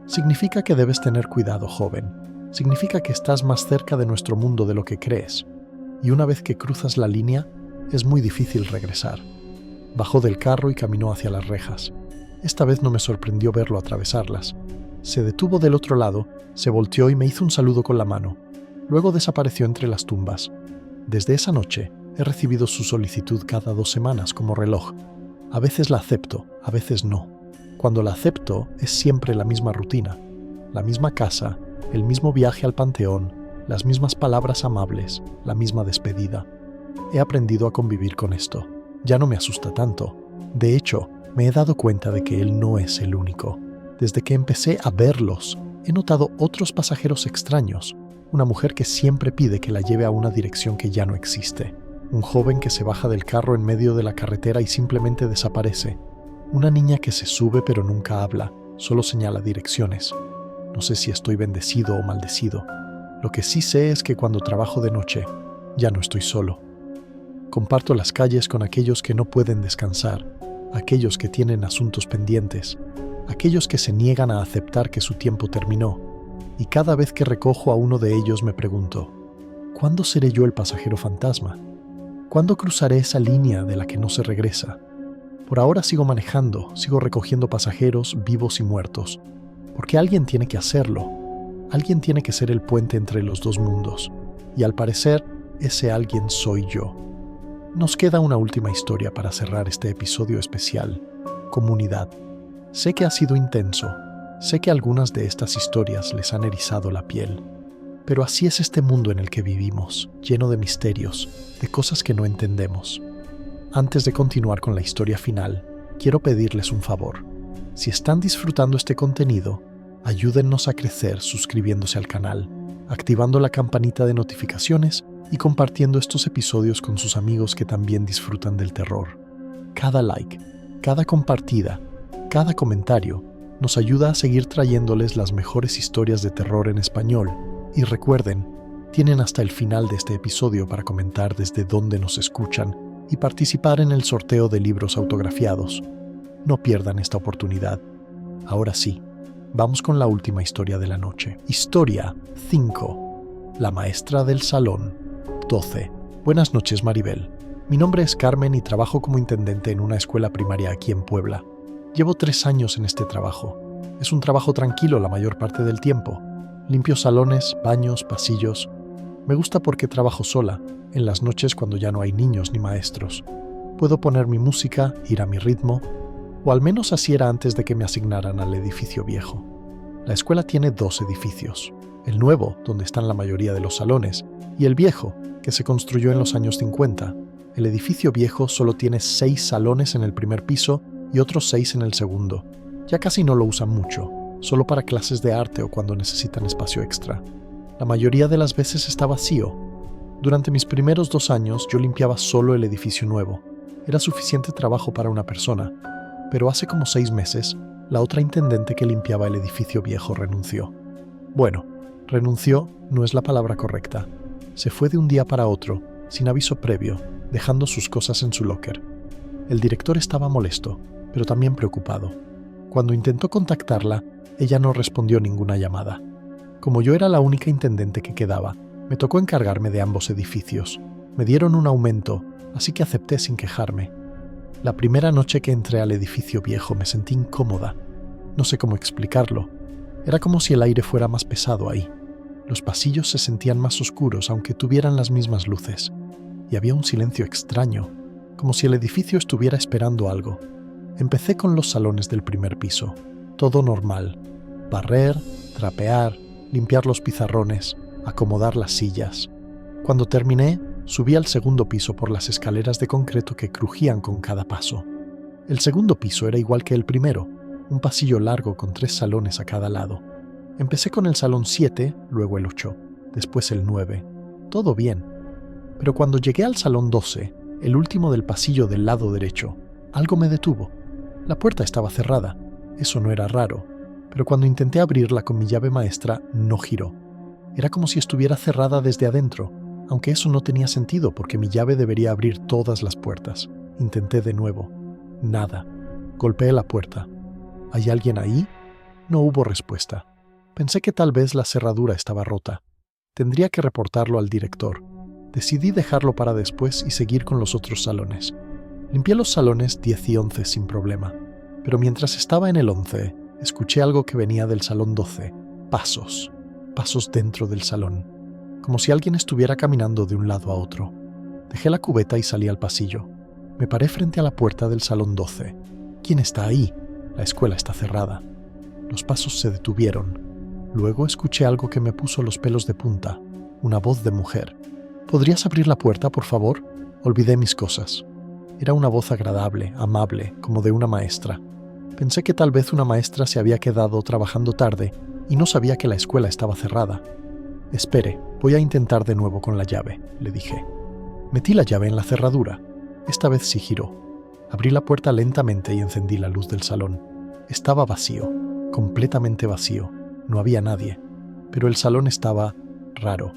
«Significa que debes tener cuidado, joven. Significa que estás más cerca de nuestro mundo de lo que crees. Y una vez que cruzas la línea, es muy difícil regresar». Bajó del carro y caminó hacia las rejas. Esta vez no me sorprendió verlo atravesarlas. Se detuvo del otro lado, se volteó y me hizo un saludo con la mano. Luego desapareció entre las tumbas. Desde esa noche, he recibido su solicitud cada 2 semanas como reloj. A veces la acepto, a veces no. Cuando la acepto, es siempre la misma rutina. La misma casa, el mismo viaje al panteón, las mismas palabras amables, la misma despedida. He aprendido a convivir con esto. Ya no me asusta tanto. De hecho, me he dado cuenta de que él no es el único. Desde que empecé a verlos, he notado otros pasajeros extraños. Una mujer que siempre pide que la lleve a una dirección que ya no existe. Un joven que se baja del carro en medio de la carretera y simplemente desaparece. Una niña que se sube pero nunca habla, solo señala direcciones. No sé si estoy bendecido o maldecido. Lo que sí sé es que cuando trabajo de noche, ya no estoy solo. Comparto las calles con aquellos que no pueden descansar, aquellos que tienen asuntos pendientes, aquellos que se niegan a aceptar que su tiempo terminó. Y cada vez que recojo a uno de ellos me pregunto: ¿cuándo seré yo el pasajero fantasma? ¿Cuándo cruzaré esa línea de la que no se regresa? Por ahora sigo manejando, sigo recogiendo pasajeros vivos y muertos, porque alguien tiene que hacerlo. Alguien tiene que ser el puente entre los dos mundos, y al parecer, ese alguien soy yo. Nos queda una última historia para cerrar este episodio especial: comunidad. Sé que ha sido intenso, sé que algunas de estas historias les han erizado la piel, pero así es este mundo en el que vivimos, lleno de misterios, de cosas que no entendemos. Antes de continuar con la historia final, quiero pedirles un favor. Si están disfrutando este contenido, ayúdennos a crecer suscribiéndose al canal, activando la campanita de notificaciones y compartiendo estos episodios con sus amigos que también disfrutan del terror. Cada like, cada compartida, cada comentario nos ayuda a seguir trayéndoles las mejores historias de terror en español. Y recuerden, tienen hasta el final de este episodio para comentar desde dónde nos escuchan y participar en el sorteo de libros autografiados. No pierdan esta oportunidad. Ahora sí, vamos con la última historia de la noche. Historia 5. La maestra del salón 12. Buenas noches, Maribel. Mi nombre es Carmen y trabajo como intendente en una escuela primaria aquí en Puebla. Llevo 3 años en este trabajo. Es un trabajo tranquilo la mayor parte del tiempo. Limpio salones, baños, pasillos. Me gusta porque trabajo sola, en las noches cuando ya no hay niños ni maestros. Puedo poner mi música, ir a mi ritmo, o al menos así era antes de que me asignaran al edificio viejo. La escuela tiene 2 edificios. El nuevo, donde están la mayoría de los salones, y el viejo, que se construyó en los años 50. El edificio viejo solo tiene 6 salones en el primer piso y otros 6 en el segundo. Ya casi no lo usan mucho, solo para clases de arte o cuando necesitan espacio extra. La mayoría de las veces está vacío. Durante mis primeros 2 años yo limpiaba solo el edificio nuevo. Era suficiente trabajo para una persona, pero hace como 6 meses, la otra intendente que limpiaba el edificio viejo renunció. Bueno, renunció no es la palabra correcta. Se fue de un día para otro, sin aviso previo, dejando sus cosas en su locker. El director estaba molesto, pero también preocupado. Cuando intentó contactarla, ella no respondió ninguna llamada. Como yo era la única intendente que quedaba, me tocó encargarme de ambos edificios. Me dieron un aumento, así que acepté sin quejarme. La primera noche que entré al edificio viejo me sentí incómoda. No sé cómo explicarlo. Era como si el aire fuera más pesado ahí. Los pasillos se sentían más oscuros aunque tuvieran las mismas luces. Y había un silencio extraño, como si el edificio estuviera esperando algo. Empecé con los salones del primer piso. Todo normal. Barrer, trapear, limpiar los pizarrones, acomodar las sillas. Cuando terminé, subí al segundo piso por las escaleras de concreto que crujían con cada paso. El segundo piso era igual que el primero, un pasillo largo con 3 salones a cada lado. Empecé con el salón 7, luego el 8, después el 9. Todo bien. Pero cuando llegué al salón 12, el último del pasillo del lado derecho, algo me detuvo. La puerta estaba cerrada. Eso no era raro, pero cuando intenté abrirla con mi llave maestra, no giró. Era como si estuviera cerrada desde adentro, aunque eso no tenía sentido porque mi llave debería abrir todas las puertas. Intenté de nuevo. Nada. Golpeé la puerta. ¿Hay alguien ahí? No hubo respuesta. Pensé que tal vez la cerradura estaba rota. Tendría que reportarlo al director. Decidí dejarlo para después y seguir con los otros salones. Limpié los salones 10 y 11 sin problema. Pero mientras estaba en el 11, escuché algo que venía del salón 12. Pasos. Pasos dentro del salón. Como si alguien estuviera caminando de un lado a otro. Dejé la cubeta y salí al pasillo. Me paré frente a la puerta del salón 12. ¿Quién está ahí? La escuela está cerrada. Los pasos se detuvieron. Luego escuché algo que me puso los pelos de punta. Una voz de mujer. ¿Podrías abrir la puerta, por favor? Olvidé mis cosas. Era una voz agradable, amable, como de una maestra. Pensé que tal vez una maestra se había quedado trabajando tarde y no sabía que la escuela estaba cerrada. Espere, voy a intentar de nuevo con la llave, le dije. Metí la llave en la cerradura. Esta vez sí giró. Abrí la puerta lentamente y encendí la luz del salón. Estaba vacío, completamente vacío. No había nadie. Pero el salón estaba raro.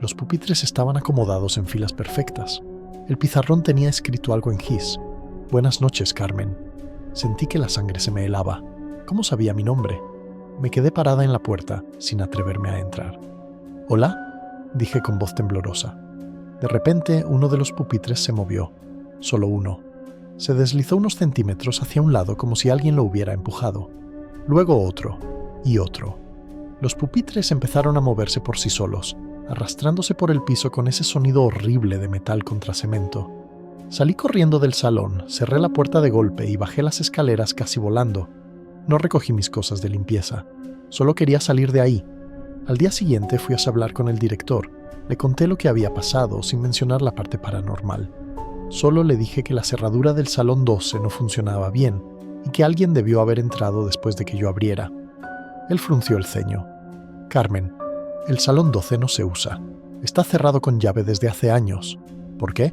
Los pupitres estaban acomodados en filas perfectas. El pizarrón tenía escrito algo en gis. Buenas noches, Carmen. Sentí que la sangre se me helaba. ¿Cómo sabía mi nombre? Me quedé parada en la puerta, sin atreverme a entrar. ¿Hola?, dije con voz temblorosa. De repente, uno de los pupitres se movió. Solo uno. Se deslizó unos centímetros hacia un lado como si alguien lo hubiera empujado. Luego otro. Y otro. Los pupitres empezaron a moverse por sí solos, arrastrándose por el piso con ese sonido horrible de metal contra cemento. Salí corriendo del salón, cerré la puerta de golpe y bajé las escaleras casi volando. No recogí mis cosas de limpieza. Solo quería salir de ahí. Al día siguiente fui a hablar con el director. Le conté lo que había pasado sin mencionar la parte paranormal. Solo le dije que la cerradura del salón 12 no funcionaba bien y que alguien debió haber entrado después de que yo abriera. Él frunció el ceño. Carmen, el salón 12 no se usa. Está cerrado con llave desde hace años. ¿Por qué?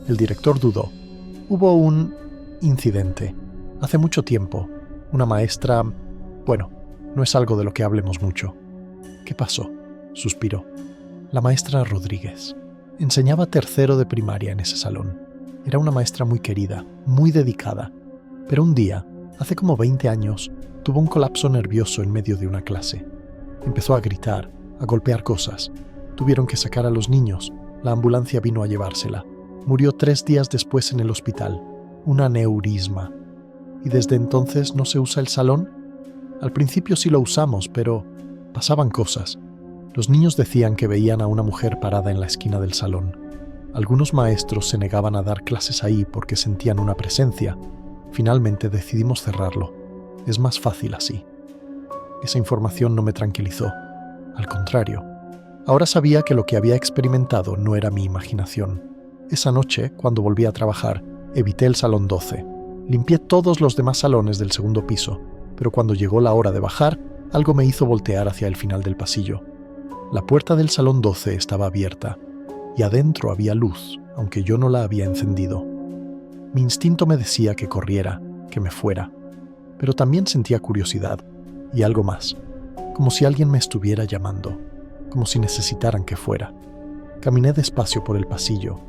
El director dudó. Hubo un incidente. Hace mucho tiempo. Una maestra... Bueno, no es algo de lo que hablemos mucho. ¿Qué pasó? Suspiró. La maestra Rodríguez. Enseñaba tercero de primaria en ese salón. Era una maestra muy querida, muy dedicada. Pero un día, hace como 20 años, tuvo un colapso nervioso en medio de una clase. Empezó a gritar, a golpear cosas. Tuvieron que sacar a los niños. La ambulancia vino a llevársela. Murió 3 días después en el hospital. Un aneurisma. ¿Y desde entonces no se usa el salón? Al principio sí lo usamos, pero pasaban cosas. Los niños decían que veían a una mujer parada en la esquina del salón. Algunos maestros se negaban a dar clases ahí porque sentían una presencia. Finalmente decidimos cerrarlo. Es más fácil así. Esa información no me tranquilizó. Al contrario. Ahora sabía que lo que había experimentado no era mi imaginación. Esa noche, cuando volví a trabajar, evité el salón 12. Limpié todos los demás salones del segundo piso, pero cuando llegó la hora de bajar, algo me hizo voltear hacia el final del pasillo. La puerta del salón 12 estaba abierta, y adentro había luz, aunque yo no la había encendido. Mi instinto me decía que corriera, que me fuera, pero también sentía curiosidad, y algo más, como si alguien me estuviera llamando, como si necesitaran que fuera. Caminé despacio por el pasillo,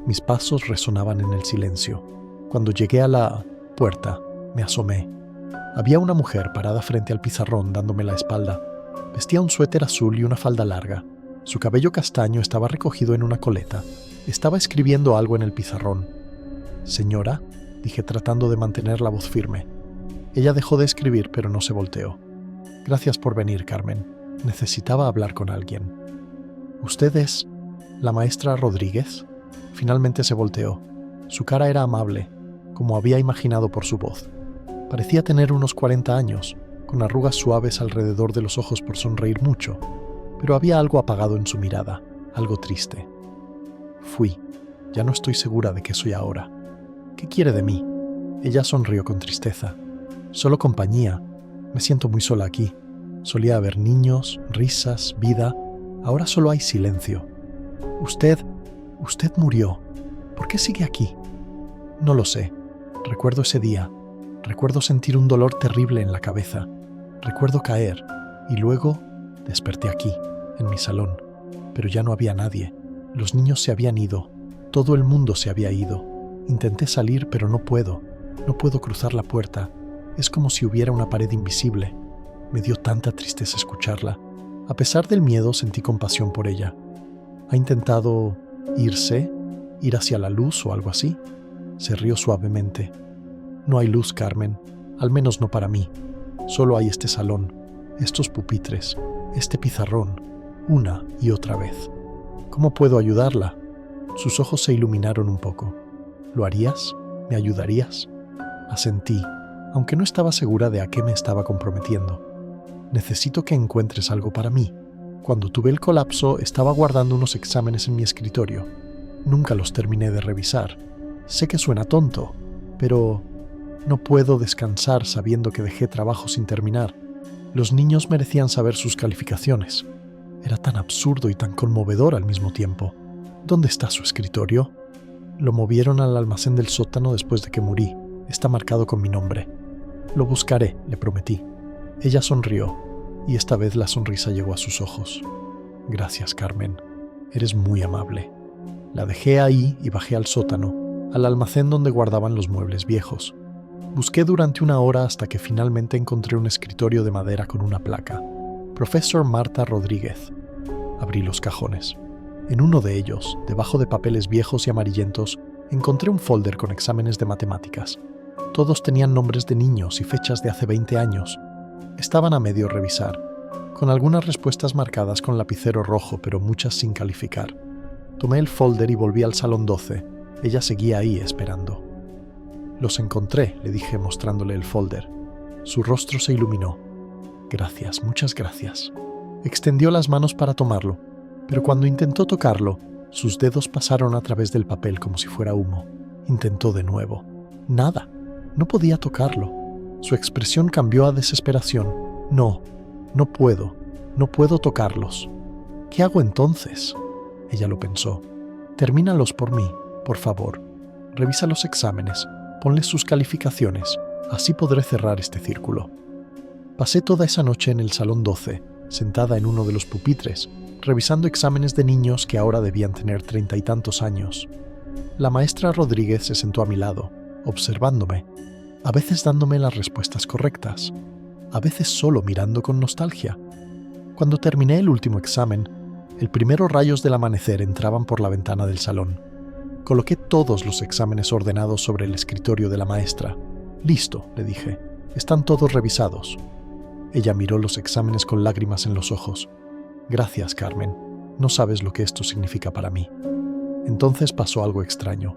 mis pasos resonaban en el silencio. Cuando llegué a la puerta, me asomé. Había una mujer parada frente al pizarrón dándome la espalda. Vestía un suéter azul y una falda larga. Su cabello castaño estaba recogido en una coleta. Estaba escribiendo algo en el pizarrón. «Señora», dije tratando de mantener la voz firme. Ella dejó de escribir, pero no se volteó. «Gracias por venir, Carmen. Necesitaba hablar con alguien». «¿Usted es la maestra Rodríguez?» Finalmente se volteó. Su cara era amable, como había imaginado por su voz. Parecía tener unos 40 años, con arrugas suaves alrededor de los ojos por sonreír mucho, pero había algo apagado en su mirada, algo triste. Fui. Ya no estoy segura de qué soy ahora. ¿Qué quiere de mí? Ella sonrió con tristeza. Solo compañía. Me siento muy sola aquí. Solía haber niños, risas, vida. Ahora solo hay silencio. Usted murió. ¿Por qué sigue aquí? No lo sé. Recuerdo ese día. Recuerdo sentir un dolor terrible en la cabeza. Recuerdo caer. Y luego desperté aquí, en mi salón. Pero ya no había nadie. Los niños se habían ido. Todo el mundo se había ido. Intenté salir, pero no puedo. No puedo cruzar la puerta. Es como si hubiera una pared invisible. Me dio tanta tristeza escucharla. A pesar del miedo, sentí compasión por ella. ¿Ha intentado irse? ¿Ir hacia la luz o algo así? Se rió suavemente. No hay luz, Carmen. Al menos no para mí. Solo hay este salón, estos pupitres, este pizarrón, una y otra vez. ¿Cómo puedo ayudarla? Sus ojos se iluminaron un poco. ¿Lo harías? ¿Me ayudarías? Asentí, aunque no estaba segura de a qué me estaba comprometiendo. Necesito que encuentres algo para mí. Cuando tuve el colapso, estaba guardando unos exámenes en mi escritorio. Nunca los terminé de revisar. Sé que suena tonto, pero no puedo descansar sabiendo que dejé trabajo sin terminar. Los niños merecían saber sus calificaciones. Era tan absurdo y tan conmovedor al mismo tiempo. ¿Dónde está su escritorio? Lo movieron al almacén del sótano después de que morí. Está marcado con mi nombre. Lo buscaré, le prometí. Ella sonrió, y esta vez la sonrisa llegó a sus ojos. Gracias, Carmen. Eres muy amable. La dejé ahí y bajé al sótano, al almacén donde guardaban los muebles viejos. Busqué durante una hora hasta que finalmente encontré un escritorio de madera con una placa. Profesor Marta Rodríguez. Abrí los cajones. En uno de ellos, debajo de papeles viejos y amarillentos, encontré un folder con exámenes de matemáticas. Todos tenían nombres de niños y fechas de hace 20 años. Estaban a medio revisar, con algunas respuestas marcadas con lapicero rojo, pero muchas sin calificar. Tomé el folder y volví al salón 12. Ella seguía ahí esperando. «Los encontré», le dije mostrándole el folder. Su rostro se iluminó. «Gracias, muchas gracias». Extendió las manos para tomarlo, pero cuando intentó tocarlo, sus dedos pasaron a través del papel como si fuera humo. Intentó de nuevo. Nada. No podía tocarlo. Su expresión cambió a desesperación. No puedo tocarlos. ¿Qué hago entonces? Ella lo pensó. Termínalos por mí, por favor. Revisa los exámenes, ponles sus calificaciones, así podré cerrar este círculo. Pasé toda esa noche en el salón 12, sentada en uno de los pupitres, revisando exámenes de niños que ahora debían tener 30 y tantos años. La maestra Rodríguez se sentó a mi lado, observándome, a veces dándome las respuestas correctas, a veces solo mirando con nostalgia. Cuando terminé el último examen, el primero rayos del amanecer entraban por la ventana del salón. Coloqué todos los exámenes ordenados sobre el escritorio de la maestra. «Listo», le dije. «Están todos revisados». Ella miró los exámenes con lágrimas en los ojos. «Gracias, Carmen. No sabes lo que esto significa para mí». Entonces pasó algo extraño.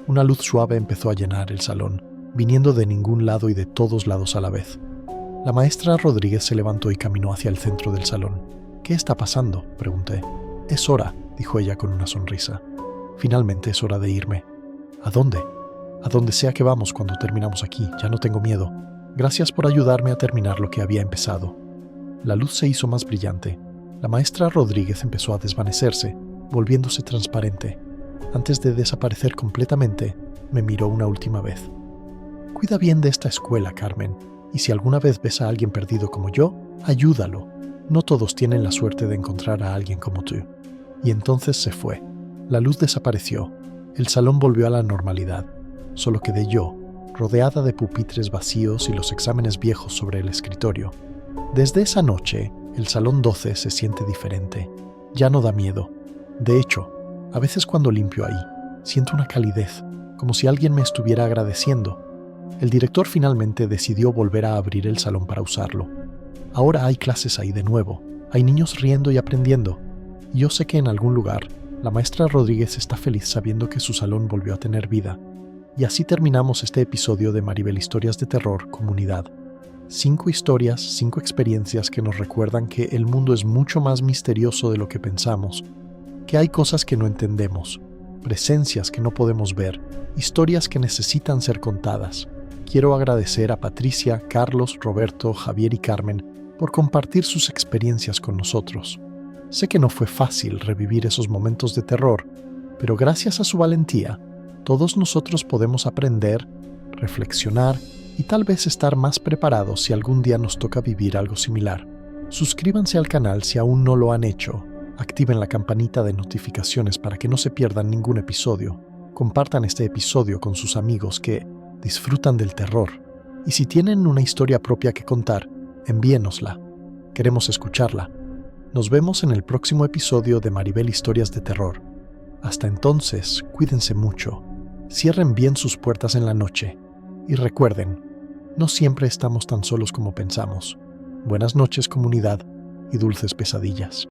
Una luz suave empezó a llenar el salón, viniendo de ningún lado y de todos lados a la vez. La maestra Rodríguez se levantó y caminó hacia el centro del salón. «¿Qué está pasando?», pregunté. «Es hora», dijo ella con una sonrisa. «Finalmente es hora de irme». «¿A dónde?» «A donde sea que vamos cuando terminamos aquí. Ya no tengo miedo. Gracias por ayudarme a terminar lo que había empezado. La luz se hizo más brillante. La maestra Rodríguez empezó a desvanecerse, volviéndose transparente. Antes de desaparecer completamente, me miró una última vez. Cuida bien de esta escuela, Carmen, y si alguna vez ves a alguien perdido como yo, ayúdalo. No todos tienen la suerte de encontrar a alguien como tú. Y entonces se fue. La luz desapareció. El salón volvió a la normalidad. Solo quedé yo, rodeada de pupitres vacíos y los exámenes viejos sobre el escritorio. Desde esa noche, el Salón 12 se siente diferente. Ya no da miedo. De hecho, a veces cuando limpio ahí, siento una calidez, como si alguien me estuviera agradeciendo. El director finalmente decidió volver a abrir el salón para usarlo. Ahora hay clases ahí de nuevo, hay niños riendo y aprendiendo. Y yo sé que en algún lugar, la maestra Rodríguez está feliz sabiendo que su salón volvió a tener vida. Y así terminamos este episodio de Maribel Historias de Terror Comunidad. 5 historias, 5 experiencias que nos recuerdan que el mundo es mucho más misterioso de lo que pensamos, que hay cosas que no entendemos, presencias que no podemos ver, historias que necesitan ser contadas. Quiero agradecer a Patricia, Carlos, Roberto, Javier y Carmen por compartir sus experiencias con nosotros. Sé que no fue fácil revivir esos momentos de terror, pero gracias a su valentía, todos nosotros podemos aprender, reflexionar y tal vez estar más preparados si algún día nos toca vivir algo similar. Suscríbanse al canal si aún no lo han hecho. Activen la campanita de notificaciones para que no se pierdan ningún episodio. Compartan este episodio con sus amigos que disfrutan del terror. Y si tienen una historia propia que contar, envíenosla. Queremos escucharla. Nos vemos en el próximo episodio de Maribel Historias de Terror. Hasta entonces, cuídense mucho. Cierren bien sus puertas en la noche. Y recuerden, no siempre estamos tan solos como pensamos. Buenas noches, comunidad, y dulces pesadillas.